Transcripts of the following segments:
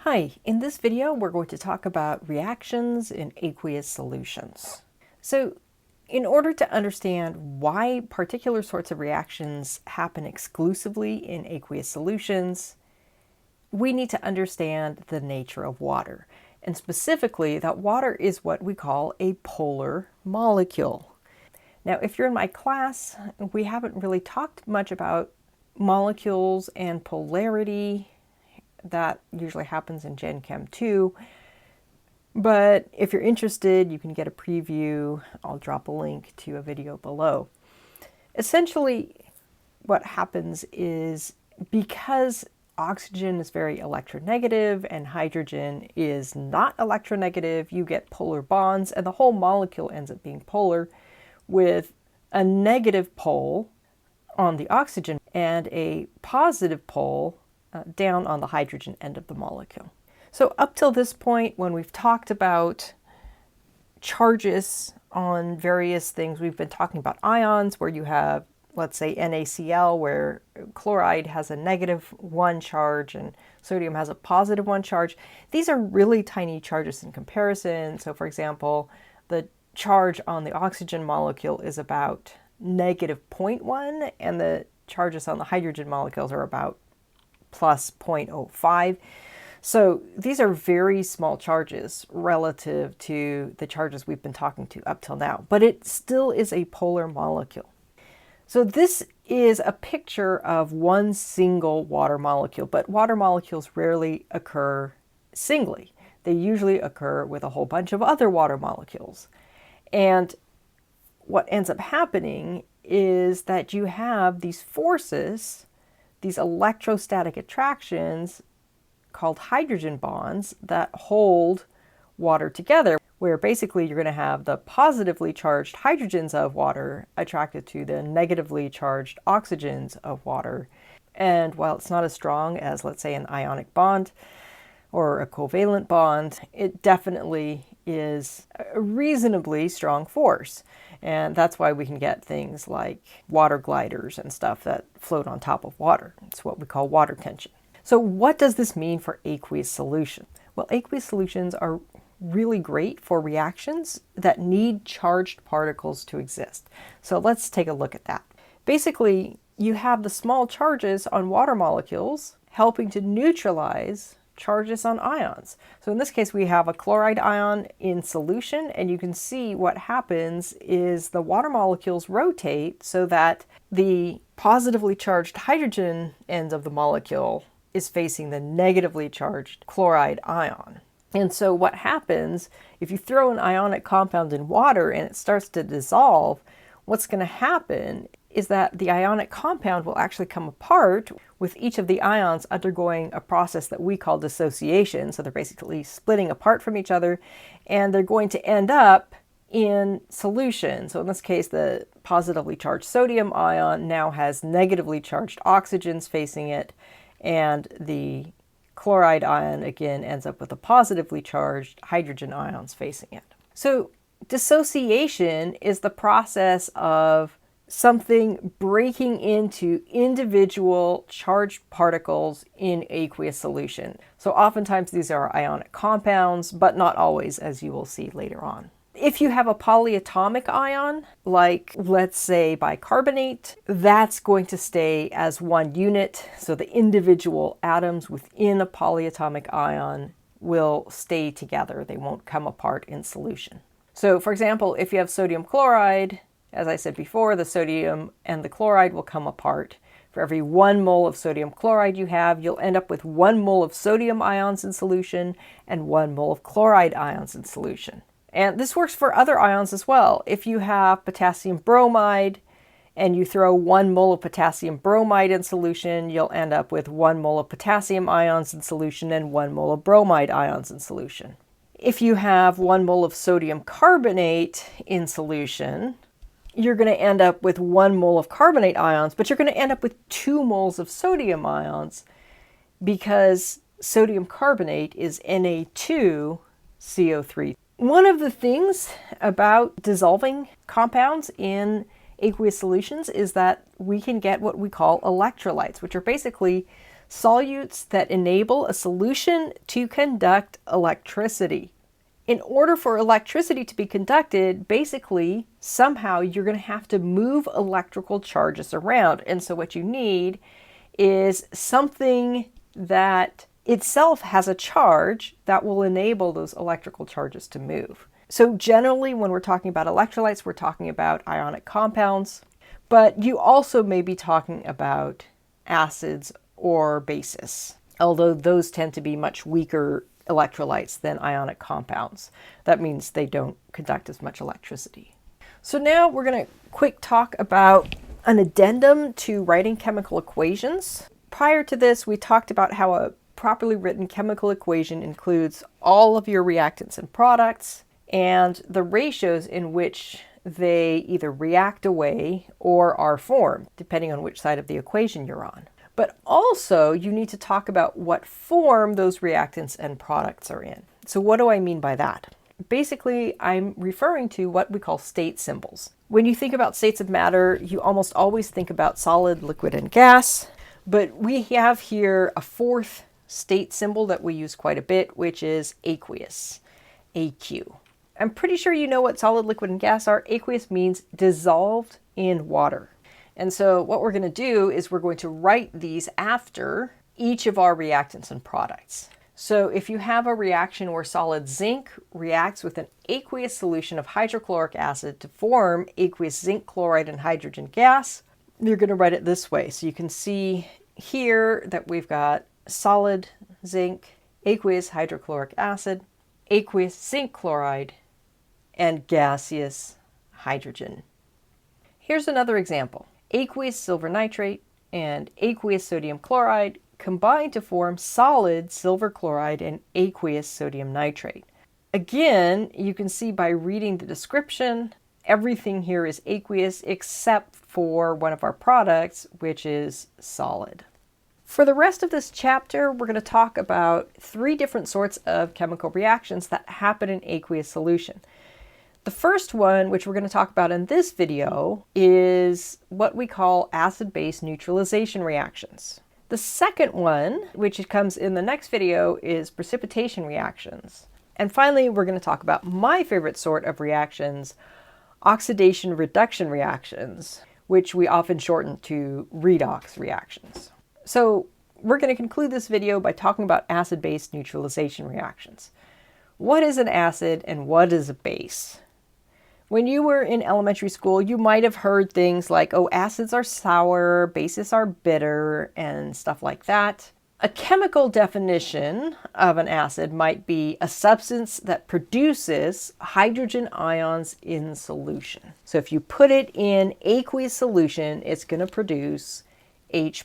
Hi, in this video we're going to talk about reactions in aqueous solutions. So in order to understand why particular sorts of reactions happen exclusively in aqueous solutions, we need to understand the nature of water. And specifically, that water is what we call a polar molecule. Now, if you're in my class, we haven't really talked much about molecules and polarity. That usually happens in Gen Chem 2. But if you're interested, you can get a preview. I'll drop a link to a video below. Essentially, what happens is because oxygen is very electronegative and hydrogen is not electronegative, you get polar bonds, and the whole molecule ends up being polar with a negative pole on the oxygen and a positive pole down on the hydrogen end of the molecule. So up till this point, when we've talked about charges on various things, we've been talking about ions where you have, let's say, NaCl, where chloride has a -1 charge and sodium has a +1 charge. These are really tiny charges in comparison. So for example, the charge on the oxygen molecule is about -0.1, and the charges on the hydrogen molecules are about +0.05. So these are very small charges relative to the charges we've been talking to up till now, but it still is a polar molecule. So this is a picture of one single water molecule, but water molecules rarely occur singly. They usually occur with a whole bunch of other water molecules. And what ends up happening is that you have these forces, these electrostatic attractions called hydrogen bonds that hold water together, where basically you're going to have the positively charged hydrogens of water attracted to the negatively charged oxygens of water. And while it's not as strong as, let's say, an ionic bond or a covalent bond, it definitely is a reasonably strong force. And that's why we can get things like water gliders and stuff that float on top of water. It's what we call water tension. So what does this mean for aqueous solution? Well, aqueous solutions are really great for reactions that need charged particles to exist. So let's take a look at that. Basically, you have the small charges on water molecules helping to neutralize charges on ions. So in this case, we have a chloride ion in solution, and you can see what happens is the water molecules rotate so that the positively charged hydrogen end of the molecule is facing the negatively charged chloride ion. And so what happens if you throw an ionic compound in water and it starts to dissolve, what's going to happen is that the ionic compound will actually come apart with each of the ions undergoing a process that we call dissociation. So they're basically splitting apart from each other, and they're going to end up in solution. So in this case, the positively charged sodium ion now has negatively charged oxygens facing it, and the chloride ion again ends up with the positively charged hydrogen ions facing it. So dissociation is the process of something breaking into individual charged particles in aqueous solution. So oftentimes these are ionic compounds, but not always, as you will see later on. If you have a polyatomic ion, like let's say bicarbonate, that's going to stay as one unit. So the individual atoms within a polyatomic ion will stay together. They won't come apart in solution. So for example, if you have sodium chloride, as I said before, the sodium and the chloride will come apart. For every 1 mole of sodium chloride you have, you'll end up with 1 mole of sodium ions in solution and 1 mole of chloride ions in solution. And this works for other ions as well. If you have potassium bromide and you throw 1 mole of potassium bromide in solution, you'll end up with 1 mole of potassium ions in solution and 1 mole of bromide ions in solution. If you have 1 mole of sodium carbonate in solution, you're going to end up with 1 mole of carbonate ions, but you're going to end up with 2 moles of sodium ions because sodium carbonate is Na2CO3. One of the things about dissolving compounds in aqueous solutions is that we can get what we call electrolytes, which are basically solutes that enable a solution to conduct electricity. In order for electricity to be conducted, basically, somehow you're going to have to move electrical charges around. And so what you need is something that itself has a charge that will enable those electrical charges to move. So generally, when we're talking about electrolytes, we're talking about ionic compounds, but you also may be talking about acids or bases, although those tend to be much weaker electrolytes than ionic compounds. That means they don't conduct as much electricity. So now we're going to quick talk about an addendum to writing chemical equations. Prior to this, we talked about how a properly written chemical equation includes all of your reactants and products and the ratios in which they either react away or are formed, depending on which side of the equation you're on. But also, you need to talk about what form those reactants and products are in. So what do I mean by that? Basically, I'm referring to what we call state symbols. When you think about states of matter, you almost always think about solid, liquid, and gas. But we have here a fourth state symbol that we use quite a bit, which is aqueous, AQ. I'm pretty sure you know what solid, liquid, and gas are. Aqueous means dissolved in water. And so what we're going to do is we're going to write these after each of our reactants and products. So if you have a reaction where solid zinc reacts with an aqueous solution of hydrochloric acid to form aqueous zinc chloride and hydrogen gas, you're going to write it this way. So you can see here that we've got solid zinc, aqueous hydrochloric acid, aqueous zinc chloride, and gaseous hydrogen. Here's another example. Aqueous silver nitrate and aqueous sodium chloride combine to form solid silver chloride and aqueous sodium nitrate. Again, you can see by reading the description, everything here is aqueous except for one of our products, which is solid. For the rest of this chapter, we're going to talk about 3 different sorts of chemical reactions that happen in aqueous solution. The first one, which we're going to talk about in this video, is what we call acid-base neutralization reactions. The second one, which comes in the next video, is precipitation reactions. And finally, we're going to talk about my favorite sort of reactions, oxidation-reduction reactions, which we often shorten to redox reactions. So we're going to conclude this video by talking about acid-base neutralization reactions. What is an acid and what is a base? When you were in elementary school, you might have heard things like, oh, acids are sour, bases are bitter, and stuff like that. A chemical definition of an acid might be a substance that produces hydrogen ions in solution. So if you put it in aqueous solution, it's going to produce H+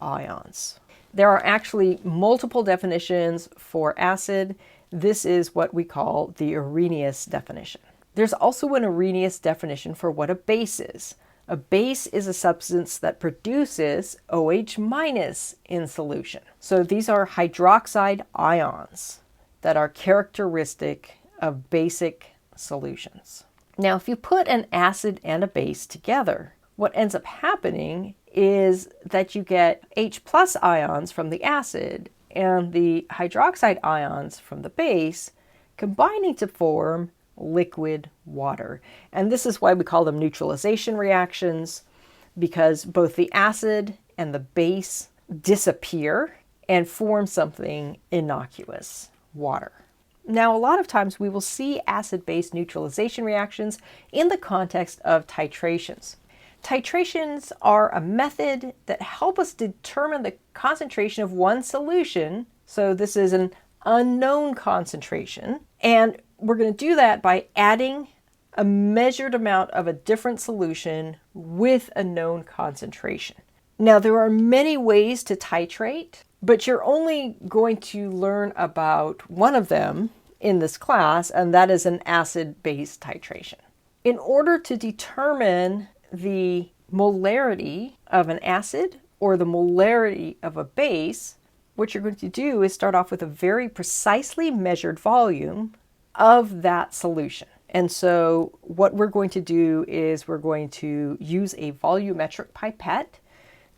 ions. There are actually multiple definitions for acid. This is what we call the Arrhenius definition. There's also an Arrhenius definition for what a base is. A base is a substance that produces OH- in solution. So these are hydroxide ions that are characteristic of basic solutions. Now, if you put an acid and a base together, what ends up happening is that you get H+ ions from the acid and the hydroxide ions from the base combining to form liquid water. And this is why we call them neutralization reactions, because both the acid and the base disappear and form something innocuous, water. Now, a lot of times we will see acid-base neutralization reactions in the context of titrations. Titrations are a method that help us determine the concentration of one solution. So this is an unknown concentration, and we're going to do that by adding a measured amount of a different solution with a known concentration. Now, there are many ways to titrate, but you're only going to learn about one of them in this class, and that is an acid-base titration. In order to determine the molarity of an acid or the molarity of a base, what you're going to do is start off with a very precisely measured volume of that solution. And so what we're going to do is we're going to use a volumetric pipette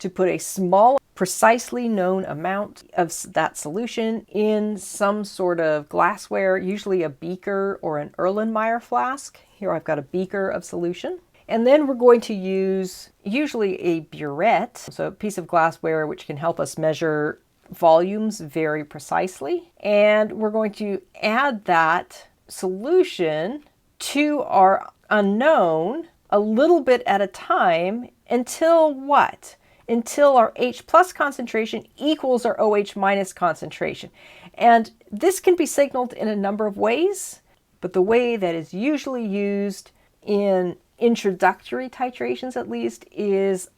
to put a small precisely known amount of that solution in some sort of glassware, usually a beaker or an Erlenmeyer flask. Here I've got a beaker of solution. And then we're going to use usually a burette, so a piece of glassware which can help us measure volumes very precisely. And we're going to add that solution to our unknown a little bit at a time until what? Until our H plus concentration equals our OH minus concentration. And this can be signaled in a number of ways, but the way that is usually used in introductory titrations at least is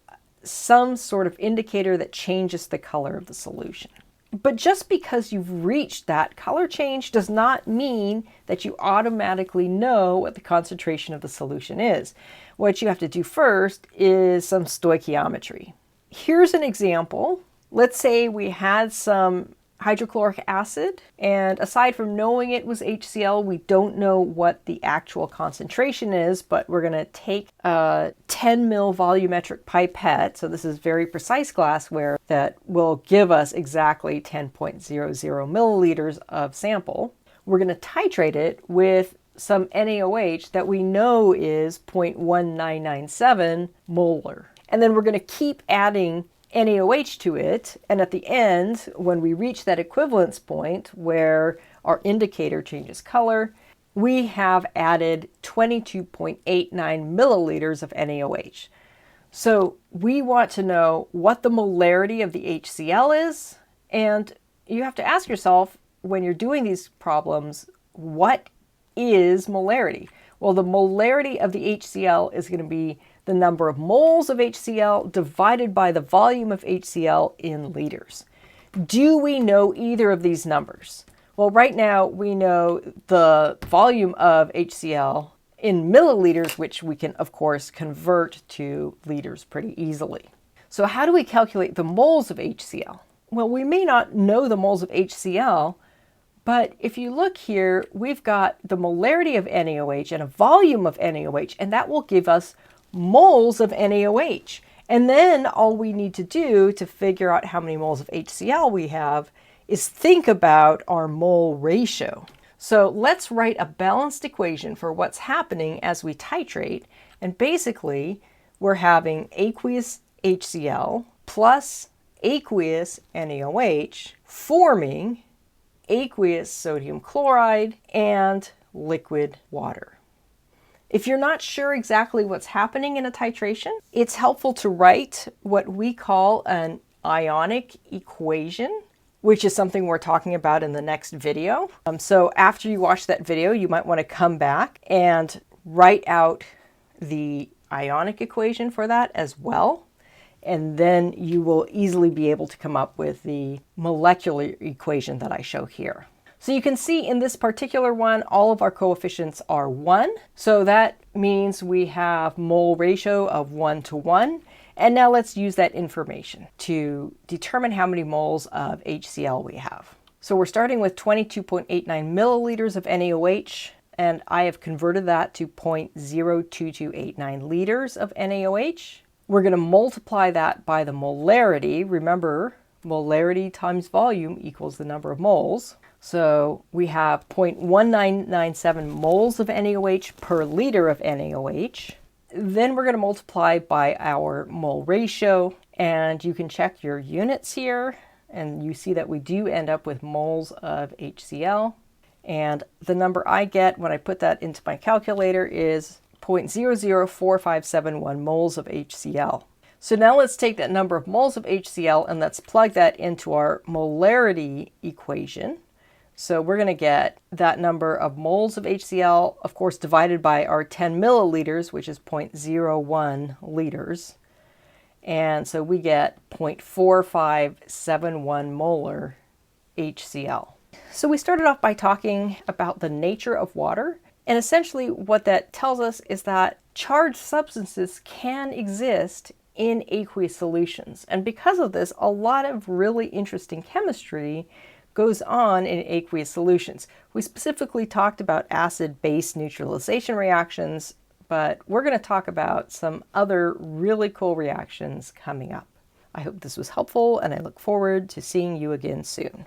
some sort of indicator that changes the color of the solution. But just because you've reached that color change does not mean that you automatically know what the concentration of the solution is. What you have to do first is some stoichiometry. Here's an example. Let's say we had some hydrochloric acid, and aside from knowing it was HCl, we don't know what the actual concentration is, but we're going to take a 10 ml volumetric pipette, so this is very precise glassware that will give us exactly 10.00 milliliters of sample. We're going to titrate it with some NaOH that we know is 0.1997 molar. And then we're going to keep adding NaOH to it, and at the end, when we reach that equivalence point where our indicator changes color, we have added 22.89 milliliters of NaOH. So we want to know what the molarity of the HCl is, and you have to ask yourself when you're doing these problems, what is molarity? Well, the molarity of the HCl is going to be the number of moles of HCl divided by the volume of HCl in liters. Do we know either of these numbers? Well, right now we know the volume of HCl in milliliters, which we can, of course, convert to liters pretty easily. So how do we calculate the moles of HCl? Well, we may not know the moles of HCl, but if you look here, we've got the molarity of NaOH and a volume of NaOH, and that will give us moles of NaOH. And then all we need to do to figure out how many moles of HCl we have is think about our mole ratio. So let's write a balanced equation for what's happening as we titrate. And basically, we're having aqueous HCl plus aqueous NaOH forming aqueous sodium chloride and liquid water. If you're not sure exactly what's happening in a titration, it's helpful to write what we call an ionic equation, which is something we're talking about in the next video. So after you watch that video, you might want to come back and write out the ionic equation for that as well. And then you will easily be able to come up with the molecular equation that I show here. So you can see in this particular one, all of our coefficients are 1. So that means we have mole ratio of 1 to 1. And now let's use that information to determine how many moles of HCl we have. So we're starting with 22.89 milliliters of NaOH, and I have converted that to 0.02289 liters of NaOH. We're going to multiply that by the molarity. Remember, molarity times volume equals the number of moles. So we have 0.1997 moles of NaOH per liter of NaOH. Then we're going to multiply by our mole ratio, and you can check your units here, and you see that we do end up with moles of HCl. And the number I get when I put that into my calculator is 0.004571 moles of HCl. So now let's take that number of moles of HCl and let's plug that into our molarity equation. So we're going to get that number of moles of HCl, of course, divided by our 10 milliliters, which is 0.01 liters. And so we get 0.4571 molar HCl. So we started off by talking about the nature of water. And essentially what that tells us is that charged substances can exist in aqueous solutions. And because of this, a lot of really interesting chemistry goes on in aqueous solutions. We specifically talked about acid-base neutralization reactions, but we're going to talk about some other really cool reactions coming up. I hope this was helpful, and I look forward to seeing you again soon.